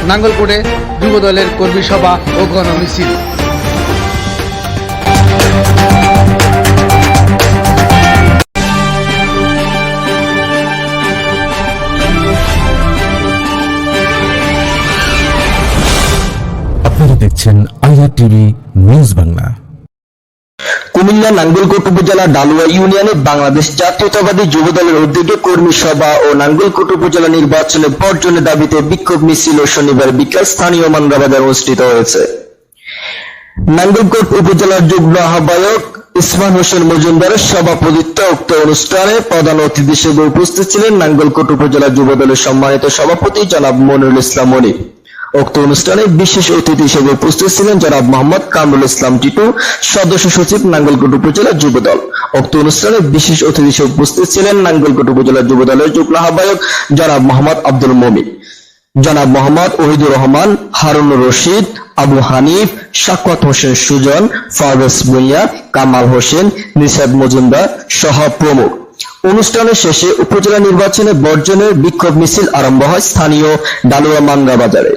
নাঙ্গলকোটে যুবদলের কর্মী সভা ও গণমিছিল। আপনারা দেখছেন IR TV news Bangla. Comilla Nangalkot উপজেলা ডালুয়া ইউনিয়নে বাংলাদেশ জাতীয়তাবাদী যুবদলের উদ্যোগে কর্মী সভা ও নাঙ্গলকোট উপজেলা নির্বাচনে বর্জনের দাবিতে বিক্ষোভ মিছিল ও শনিবার বিকাল স্থানীয় মান্দ্রাবাজার অনুষ্ঠিত হয়েছে। নাঙ্গলকোট উপজেলার যুগ্ম আহ্বায়ক ইসমান হোসেন মজুমদারের সভাপতিত্বে উক্ত অনুষ্ঠানে প্রধান অতিথি হিসেবে উপস্থিত ছিলেন নাঙ্গলকোট উপজেলা যুবদলের সম্মানিত সভাপতি জনাব মনিরুল ইসলাম মনি। উক্ত অনুষ্ঠানে বিশেষ অতিথি হিসেবে উপস্থিত ছিলেন জনাব মোহাম্মদ কামরুল ইসলাম টিটু, সদস্য সচিব নাঙ্গলকোট উপজেলা যুবদল। উক্ত অনুষ্ঠানে বিশেষ অতিথি হিসেবে উপস্থিত ছিলেন নাঙ্গলকোট উপজেলা যুবদলের যুগ্ম আহ্বায়ক জনাব মোহাম্মদ আব্দুল মমিন, জনাব মোহাম্মদ ওহিদুর রহমান, হারুনুর রশিদ, আবু হানিফ, শাকওয়াত হোসেন সুজন, ফারভেজ ভুঁইয়া, কামাল হোসেন, নিশাদ মজুমদার সহ প্রমুখ। অনুষ্ঠানের শেষে উপজেলা নির্বাচনে বর্জনের বিক্ষোভ মিছিল আরম্ভ হয় স্থানীয় ডালুয়া মান্দ্রা বাজারে।